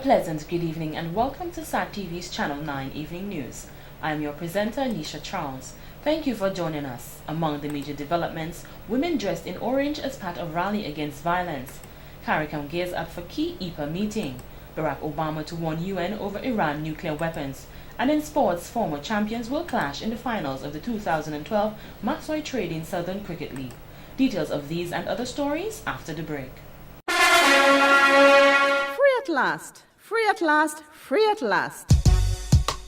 pleasant good evening and welcome to SAT TV's Channel 9 Evening News. I am your presenter, Nisha Charles. Thank you for joining us. Among the major developments, women dressed in orange as part of rally against violence. Caricom gears up for key EPA meeting. Barack Obama to warn UN over Iran nuclear weapons. And in sports, former champions will clash in the finals of the 2012 Maxwell Trading Southern Cricket League. Details of these and other stories after the break. Free at last, free at last, free at last.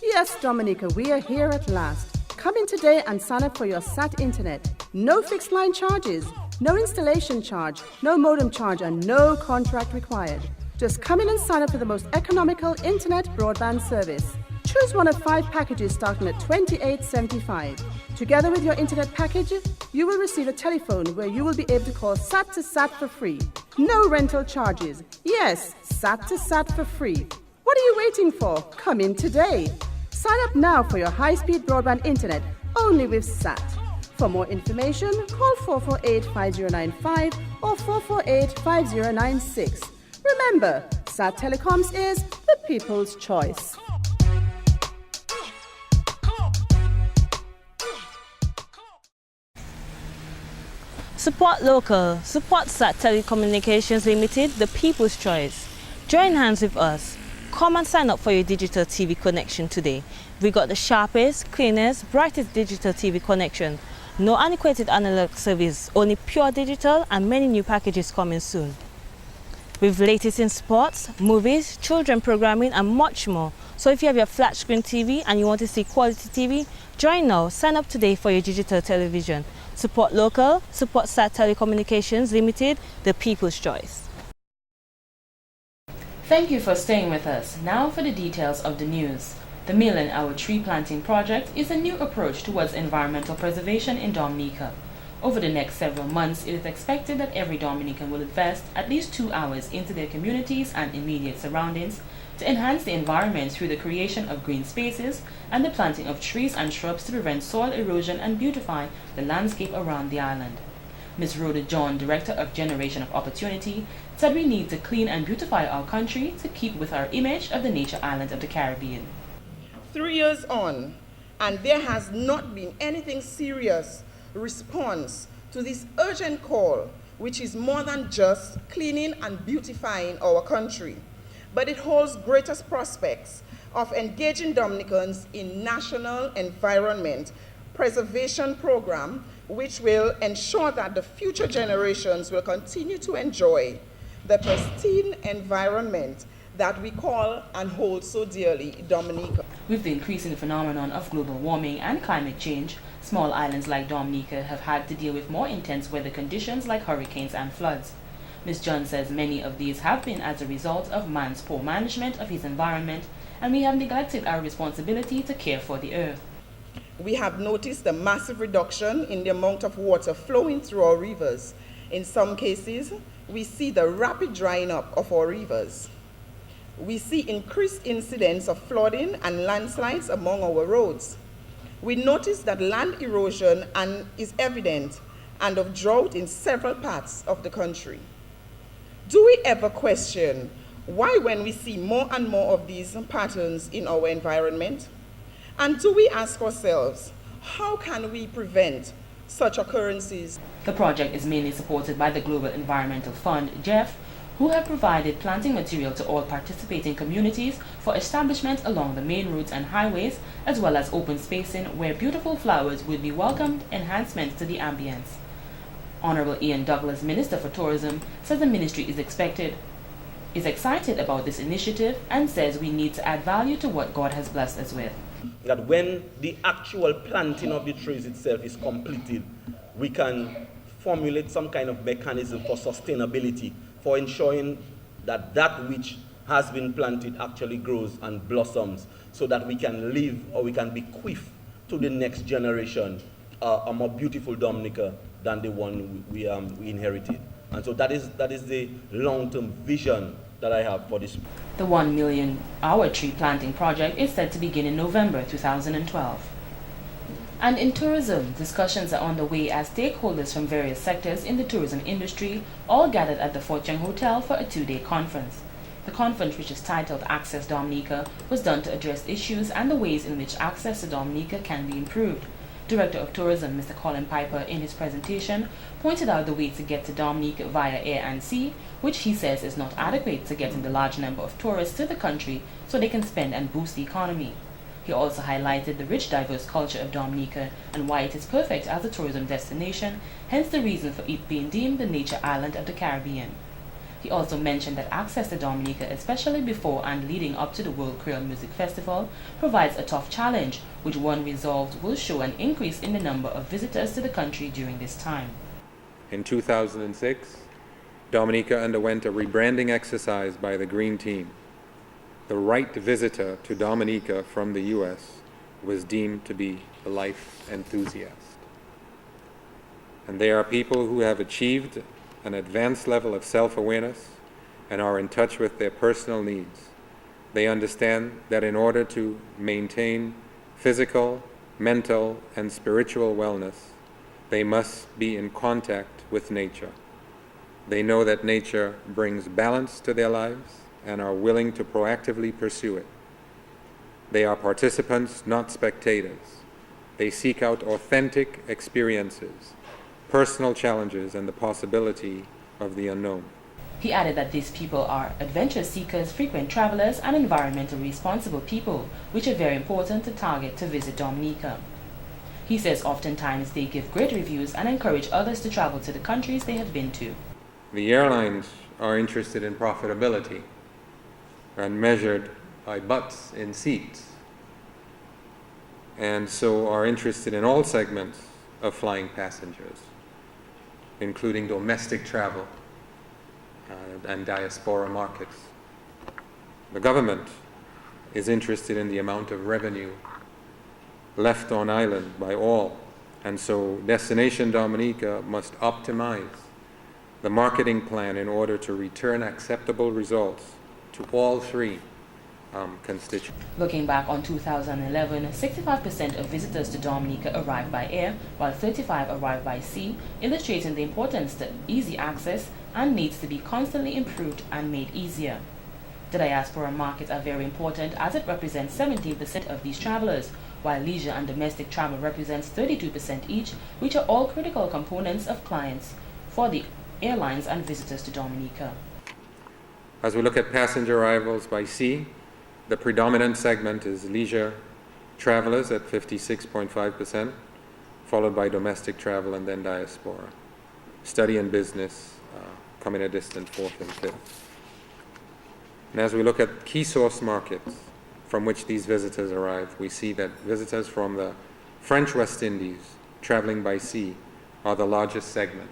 Yes, Dominica, we are here at last. Come in today and sign up for your SAT internet. No fixed line charges, no installation charge, no modem charge, and no contract required. Just come in and sign up for the most economical internet broadband service. Choose one of 5 packages starting at $28.75. Together with your internet package, you will receive a telephone where you will be able to call SAT to SAT for free. No rental charges. Yes, SAT to SAT for free. What are you waiting for? Come in today. Sign up now for your high-speed broadband internet only with SAT. For more information, call 448-5095 or 448-5096. Remember, SAT Telecoms is the people's choice. Support local, support SAT Telecommunications Limited, the people's choice. Join hands with us. Come and sign up for your digital TV connection today. We got the sharpest, cleanest, brightest digital TV connection. No antiquated analog service, only pure digital and many new packages coming soon. With latest in sports, movies, children programming and much more. So if you have your flat screen TV and you want to see quality TV, join now. Sign up today for your digital television. Support local, support SAT Telecommunications Limited, the people's choice. Thank you for staying with us. Now for the details of the news. The Million Hour Tree Planting Project is a new approach towards environmental preservation in Dominica. Over the next several months, it is expected that every Dominican will invest at least 2 hours into their communities and immediate surroundings to enhance the environment through the creation of green spaces and the planting of trees and shrubs to prevent soil erosion and beautify the landscape around the island. Ms. Rhoda John, Director of Generation of Opportunity, said we need to clean and beautify our country to keep with our image of the nature island of the Caribbean. 3 years on, and there has not been anything serious response to this urgent call, which is more than just cleaning and beautifying our country, but it holds greatest prospects of engaging Dominicans in national environment preservation program, which will ensure that the future generations will continue to enjoy the pristine environment that we call and hold so dearly Dominica. With the increasing phenomenon of global warming and climate change, small islands like Dominica have had to deal with more intense weather conditions like hurricanes and floods. Ms. John says many of these have been as a result of man's poor management of his environment, and we have neglected our responsibility to care for the earth. We have noticed a massive reduction in the amount of water flowing through our rivers. In some cases, we see the rapid drying up of our rivers. We see increased incidents of flooding and landslides among our roads. We notice that land erosion is evident and of drought in several parts of the country. Do we ever question why when we see more and more of these patterns in our environment? And do we ask ourselves, how can we prevent such occurrences? The project is mainly supported by the Global Environmental Fund, GEF, who have provided planting material to all participating communities for establishment along the main roads and highways, as well as open spacing where beautiful flowers would be welcomed enhancements to the ambience. Honorable Ian Douglas, Minister for Tourism, says the ministry is excited about this initiative and says we need to add value to what God has blessed us with. That when the actual planting of the trees itself is completed, we can formulate some kind of mechanism for sustainability, for ensuring that that which has been planted actually grows and blossoms, so that we can leave or we can bequeath to the next generation a more beautiful Dominica than the one we inherited. And so that is the long-term vision that I have for this. The 1 million hour tree planting project is set to begin in November 2012. And in tourism, discussions are on the way as stakeholders from various sectors in the tourism industry all gathered at the Fortune Hotel for a 2-day conference. The conference, which is titled Access Dominica, was done to address issues and the ways in which access to Dominica can be improved. Director of Tourism, Mr. Colin Piper, in his presentation, pointed out the way to get to Dominica via air and sea, which he says is not adequate to getting the large number of tourists to the country so they can spend and boost the economy. He also highlighted the rich, diverse culture of Dominica and why it is perfect as a tourism destination, hence the reason for it being deemed the nature island of the Caribbean. He also mentioned that access to Dominica, especially before and leading up to the World Creole Music Festival, provides a tough challenge, which one resolved will show an increase in the number of visitors to the country during this time. In 2006, Dominica underwent a rebranding exercise by the Green Team. The right visitor to Dominica from the U.S. was deemed to be a life enthusiast. And they are people who have achieved an advanced level of self-awareness and are in touch with their personal needs. They understand that in order to maintain physical, mental, and spiritual wellness, they must be in contact with nature. They know that nature brings balance to their lives and are willing to proactively pursue it. They are participants, not spectators. They seek out authentic experiences, personal challenges, and the possibility of the unknown. He added that these people are adventure seekers, frequent travelers, and environmentally responsible people, which are very important to target to visit Dominica. He says oftentimes they give great reviews and encourage others to travel to the countries they have been to. The airlines are interested in profitability and measured by butts in seats, and so are interested in all segments of flying passengers, including domestic travel and diaspora markets. The government is interested in the amount of revenue left on island by all, and so Destination Dominica must optimize the marketing plan in order to return acceptable results to all three constituents. Looking back on 2011, 65% of visitors to Dominica arrived by air, while 35% arrived by sea, illustrating the importance that easy access and needs to be constantly improved and made easier. The diaspora markets are very important as it represents 17% of these travelers, while leisure and domestic travel represents 32% each, which are all critical components of clients for the airlines and visitors to Dominica. As we look at passenger arrivals by sea, the predominant segment is leisure travelers at 56.5%, followed by domestic travel and then diaspora. Study and business come in a distant fourth and fifth. And as we look at key source markets from which these visitors arrive, we see that visitors from the French West Indies traveling by sea are the largest segment.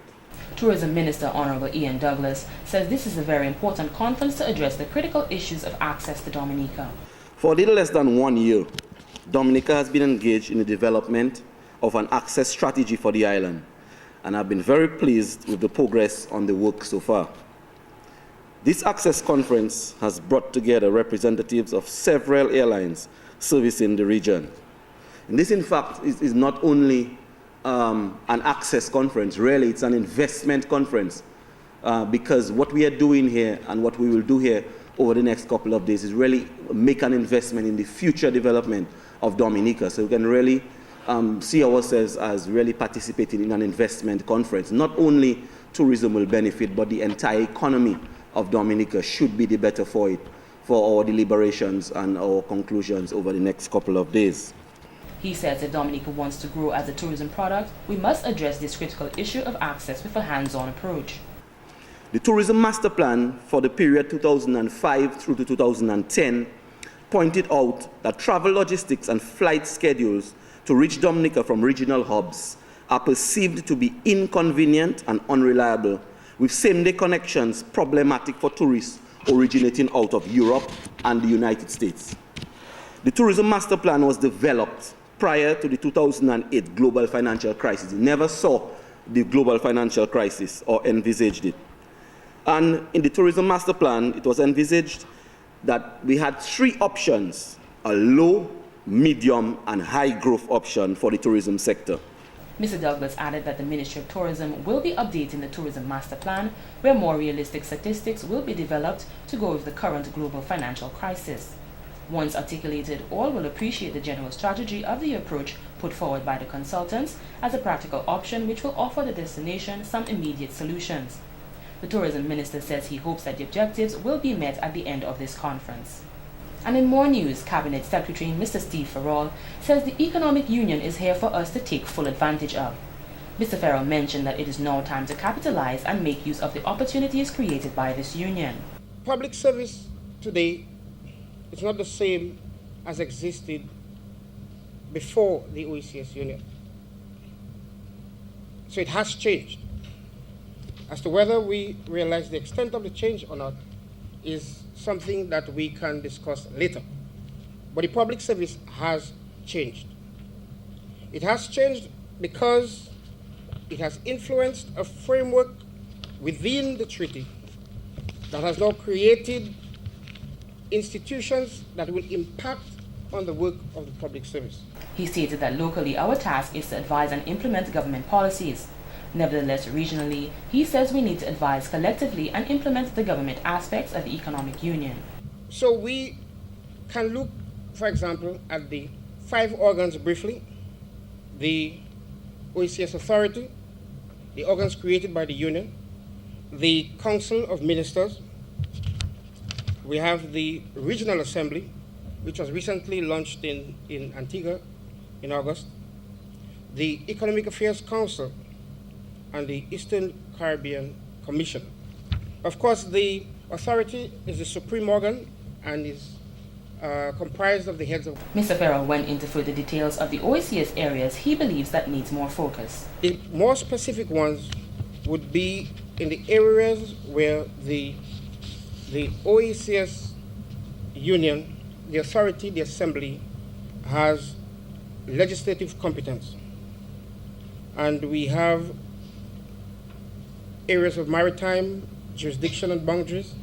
Tourism Minister Honorable Ian Douglas says this is a very important conference to address the critical issues of access to Dominica. For a little less than 1 year, Dominica has been engaged in the development of an access strategy for the island, and I've been very pleased with the progress on the work so far. This access conference has brought together representatives of several airlines servicing the region. And this, in fact, is not only an access conference, really it's an investment conference, because what we are doing here and what we will do here over the next couple of days is really make an investment in the future development of Dominica. So we can really see ourselves as really participating in an investment conference. Not only tourism will benefit, but the entire economy of Dominica should be the better for it, for our deliberations and our conclusions over the next couple of days. He says if Dominica wants to grow as a tourism product, we must address this critical issue of access with a hands-on approach. The Tourism Master Plan for the period 2005 through to 2010 pointed out that travel logistics and flight schedules to reach Dominica from regional hubs are perceived to be inconvenient and unreliable, with same-day connections problematic for tourists originating out of Europe and the United States. The Tourism Master Plan was developed prior to the 2008 global financial crisis. It never saw the global financial crisis or envisaged it. And in the Tourism Master Plan, it was envisaged that we had three options: a low, medium, and high growth option for the tourism sector. Mr. Douglas added that the Ministry of Tourism will be updating the Tourism Master Plan, where more realistic statistics will be developed to go with the current global financial crisis. Once articulated, all will appreciate the general strategy of the approach put forward by the consultants as a practical option which will offer the destination some immediate solutions. The Tourism Minister says he hopes that the objectives will be met at the end of this conference. And in more news, Cabinet Secretary Mr. Steve Farrell says the Economic Union is here for us to take full advantage of. Mr. Farrell mentioned that it is now time to capitalize and make use of the opportunities created by this union. Public service today is not the same as existed before the OECS union. So it has changed. As to whether we realize the extent of the change or not is something that we can discuss later. But the public service has changed. It has changed because it has influenced a framework within the treaty that has now created institutions that will impact on the work of the public service. He stated that locally our task is to advise and implement government policies. Nevertheless, regionally, he says we need to advise collectively and implement the government aspects of the Economic Union. So we can look, for example, at the 5 organs briefly: the OECS Authority, the organs created by the Union, the Council of Ministers. We have the Regional Assembly, which was recently launched in Antigua in August, the Economic Affairs Council, and the Eastern Caribbean Commission. Of course, the authority is the supreme organ and is comprised of the heads of... Mr. Farrell went into further details of the OECS areas he believes that needs more focus. The more specific ones would be in the areas where the OECS Union, the authority, the assembly, has legislative competence. And we have areas of maritime jurisdiction and boundaries,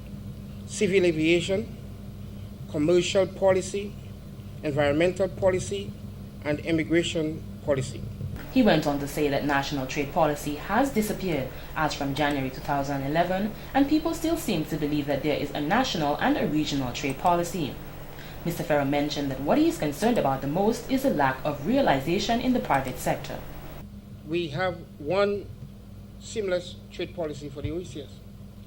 civil aviation, commercial policy, environmental policy, and immigration policy. He went on to say that national trade policy has disappeared as from January 2011, and people still seem to believe that there is a national and a regional trade policy. Mr. Farrell mentioned that what he is concerned about the most is the lack of realization in the private sector. We have one seamless trade policy for the OECS.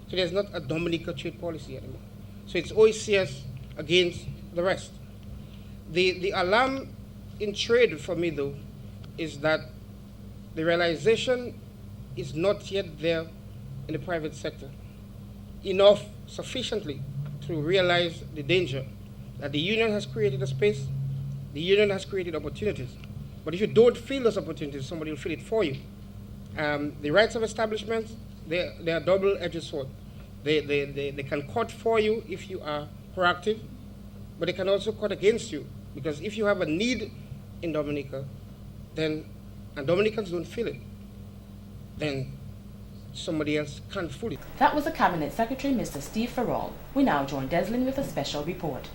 So there's not a Dominica trade policy anymore. So it's OECS against the rest. The alarm in trade for me, though, is that the realization is not yet there in the private sector enough sufficiently to realize the danger that the union has created a space, the union has created opportunities. But if you don't feel those opportunities, somebody will fill it for you. The rights of establishments, they are double-edged sword. They can cut for you if you are proactive, but they can also cut against you, because if you have a need in Dominica, and Dominicans don't feel it, then somebody else can't fool it. That was the Cabinet Secretary, Mr. Steve Farrell. We now join Deslin with a special report.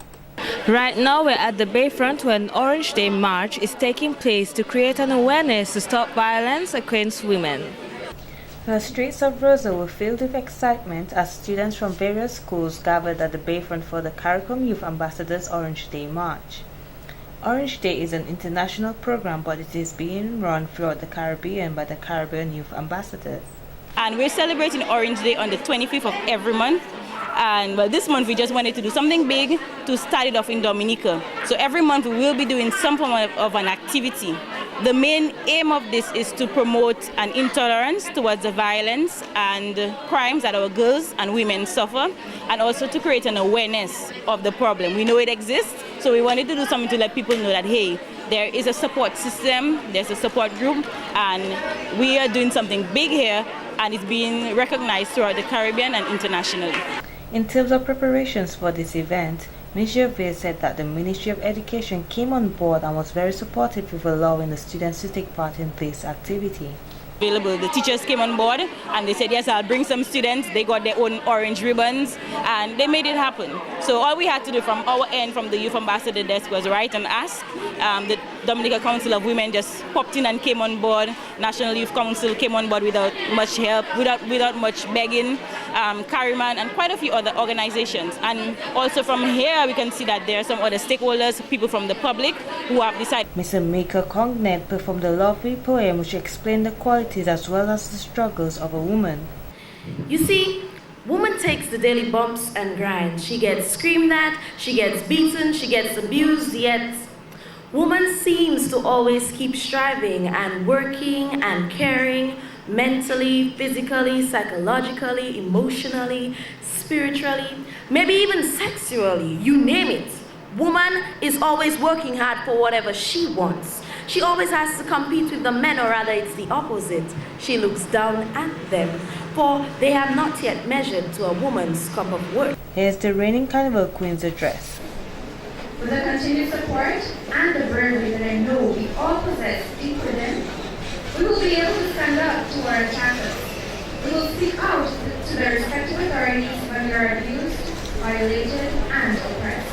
Right now we're at the Bayfront where an Orange Day March is taking place to create an awareness to stop violence against women. The streets of Roseau were filled with excitement as students from various schools gathered at the Bayfront for the Caricom Youth Ambassadors Orange Day March. Orange Day is an international program, but it is being run throughout the Caribbean by the Caribbean Youth Ambassadors. And we're celebrating Orange Day on the 25th of every month. And well, this month we just wanted to do something big to start it off in Dominica. So every month we will be doing some form of an activity. The main aim of this is to promote an intolerance towards the violence and crimes that our girls and women suffer, and also to create an awareness of the problem. We know it exists, so we wanted to do something to let people know that, hey, there is a support system, there's a support group, and we are doing something big here, and it's being recognized throughout the Caribbean and internationally. In terms of preparations for this event, Ms. Jervier said that the Ministry of Education came on board and was very supportive with allowing the students to take part in this activity. The teachers came on board and they said, yes, I'll bring some students. They got their own orange ribbons and they made it happen. So all we had to do from our end, from the Youth Ambassador desk, was write and ask. Dominica Council of Women just popped in and came on board. National Youth Council came on board without much help, without much begging. Caricom and quite a few other organizations. And also from here we can see that there are some other stakeholders, people from the public who have decided. Mr. Mika Congnet performed a lovely poem which explained the qualities as well as the struggles of a woman. You see, woman takes the daily bumps and grinds. She gets screamed at, she gets beaten, she gets abused, yet woman seems to always keep striving and working and caring mentally, physically, psychologically, emotionally, spiritually, maybe even sexually, you name it. Woman is always working hard for whatever she wants. She always has to compete with the men, or rather it's the opposite. She looks down at them, for they have not yet measured to a woman's cup of worth. Here's the reigning Carnival Queen's address. With the continued support and the bravery that I know we all possess deep within, we will be able to stand up to our attackers. We will speak out to their respective authorities when we are abused, violated, and oppressed.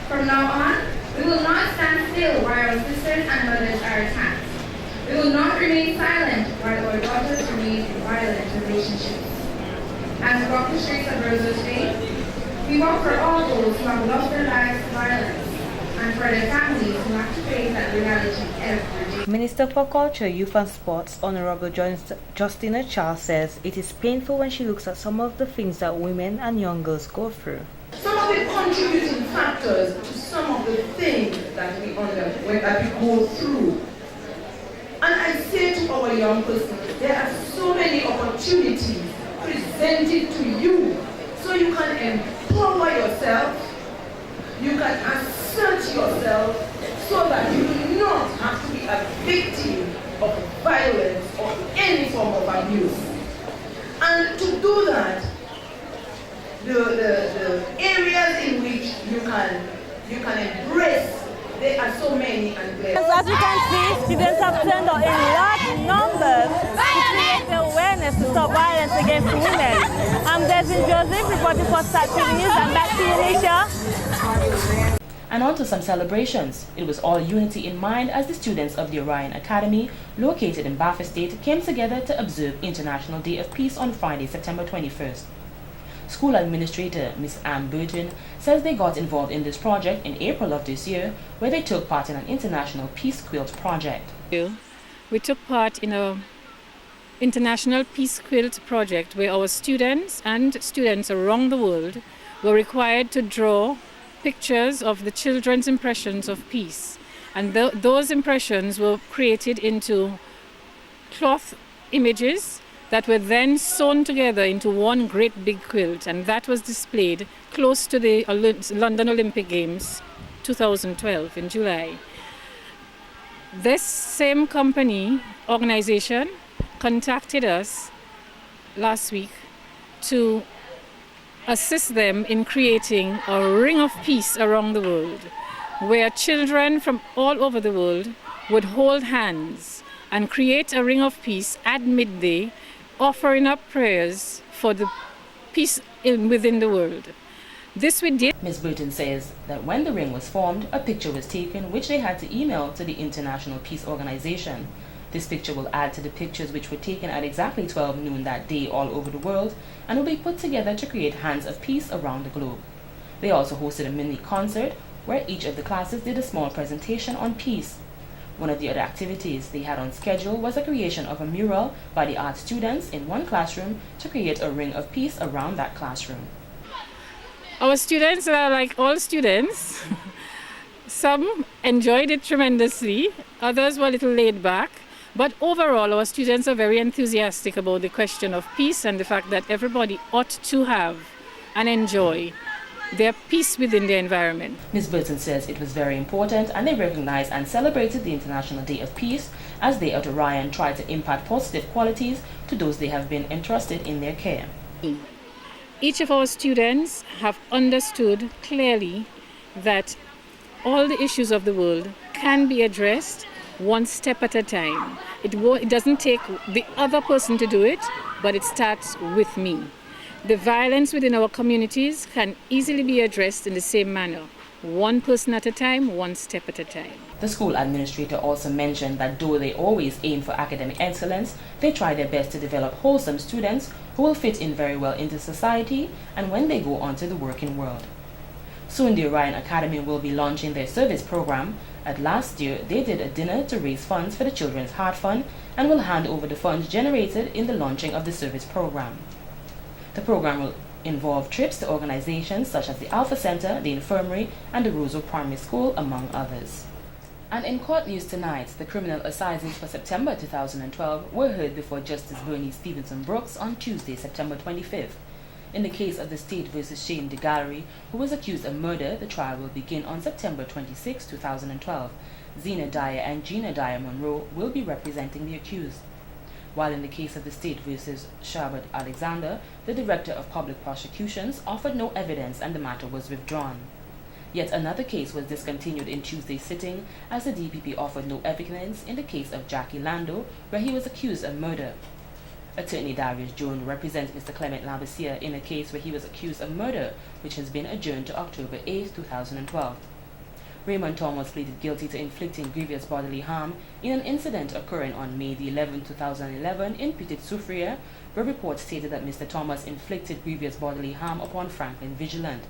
From now on, we will not stand still while our sisters and mothers are attacked. We will not remain silent while our daughters remain in violent relationships. As we walk the streets of Roseau State, we walk for all those who have lost their lives to violence, and for their families who have to face that reality every day. Minister for Culture, Youth and Sports, Honorable Justina Charles says it is painful when she looks at some of the things that women and young girls go through. Some of the contributing factors to some of the things that we go through. And I say to our young person, there are so many opportunities presented to you, so you can empower yourself, you can assert yourself, so that you do not have to be a victim of violence or any form of abuse. And to do that, the areas in which you can embrace, there are so many and there. As you can see, students have turned out in large numbers to create awareness to stop violence against women. I'm Desmond Joseph, reporting for Stat TV News, and back to you, Nisha. And on to some celebrations. It was all unity in mind as the students of the Orion Academy, located in Bath Estate, came together to observe International Day of Peace on Friday, September 21st. School administrator Ms. Ann Burton says they got involved in this project in April of this year, where they took part in an international peace quilt project. We took part in an international peace quilt project where our students and students around the world were required to draw pictures of the children's impressions of peace. And those impressions were created into cloth images that were then sewn together into one great big quilt, and that was displayed close to the London Olympic Games 2012 in July. This same organization contacted us last week to assist them in creating a ring of peace around the world, where children from all over the world would hold hands and create a ring of peace at midday, offering up prayers for the peace within the world. This we did. Ms. Burton says that when the ring was formed, a picture was taken which they had to email to the International Peace Organization. This picture will add to the pictures which were taken at exactly 12 noon that day all over the world and will be put together to create hands of peace around the globe. They also hosted a mini concert where each of the classes did a small presentation on peace. One of the other activities they had on schedule was the creation of a mural by the art students in one classroom to create a ring of peace around that classroom. Our students are like all students. Some enjoyed it tremendously, others were a little laid back, but overall our students are very enthusiastic about the question of peace and the fact that everybody ought to have and enjoy their peace within their environment. Ms. Burton says it was very important and they recognized and celebrated the International Day of Peace as they at Orion tried to impart positive qualities to those they have been entrusted in their care. Each of our students have understood clearly that all the issues of the world can be addressed one step at a time. It doesn't take the other person to do it, but it starts with me. The violence within our communities can easily be addressed in the same manner. one person at a time, one step at a time. The school administrator also mentioned that though they always aim for academic excellence, they try their best to develop wholesome students who will fit in very well into society and when they go on to the working world. Soon the Orion Academy will be launching their service program. At last year, they did a dinner to raise funds for the Children's Heart Fund and will hand over the funds generated in the launching of the service program. The program will involve trips to organizations such as the Alpha Center, the Infirmary, and the Roseau Primary School, among others. And in court news tonight, the criminal assizes for September 2012 were heard before Justice Bernice Stevenson Brooks on Tuesday, September 25th. In the case of the State versus Shane DeGallery, who was accused of murder, the trial will begin on September 26, 2012. Zena Dyer and Gina Dyer Monroe will be representing the accused. While in the case of the State versus Shabbat Alexander, the Director of Public Prosecutions offered no evidence and the matter was withdrawn. Yet another case was discontinued in Tuesday's sitting as the DPP offered no evidence in the case of Jackie Lando, where he was accused of murder. Attorney Darius Jones represents Mr. Clement Labassiere in a case where he was accused of murder, which has been adjourned to October 8, 2012. Raymond Thomas pleaded guilty to inflicting grievous bodily harm in an incident occurring on May 11, 2011 in Petite-Soufrière, where reports stated that Mr. Thomas inflicted grievous bodily harm upon Franklin Vigilant.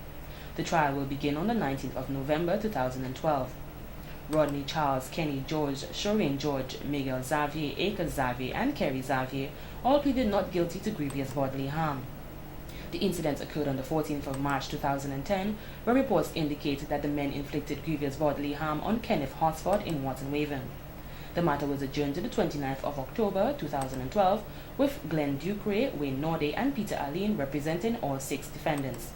The trial will begin on the 19th of November 2012. Rodney Charles, Kenny George, Shoreen George, Miguel Xavier, Akers Xavier, and Kerry Xavier all pleaded not guilty to grievous bodily harm. The incident occurred on the 14th of March 2010, where reports indicated that the men inflicted grievous bodily harm on Kenneth Hosford in Wharton Waven. The matter was adjourned to the 29th of October 2012, with Glenn Ducre, Wayne Norde, and Peter Aline representing all 6 defendants.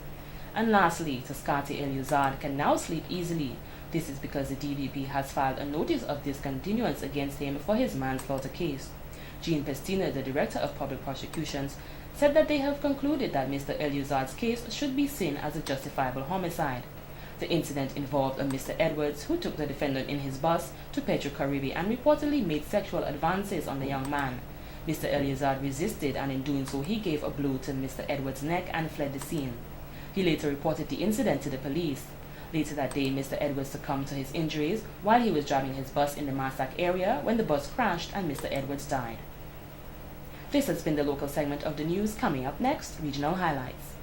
And lastly, Tascati Eliuzard can now sleep easily. This is because the DPP has filed a notice of discontinuance against him for his manslaughter case. Jean Pestina, the Director of Public Prosecutions, said that they have concluded that Mr. Eliuzard's case should be seen as a justifiable homicide. The incident involved a Mr. Edwards who took the defendant in his bus to Petro-Caribe and reportedly made sexual advances on the young man. Mr. Eliuzard resisted, and in doing so he gave a blow to Mr. Edwards' neck and fled the scene. He later reported the incident to the police. Later that day, Mr. Edwards succumbed to his injuries while he was driving his bus in the Massac area when the bus crashed and Mr. Edwards died. This has been the local segment of the news. Coming up next, regional highlights.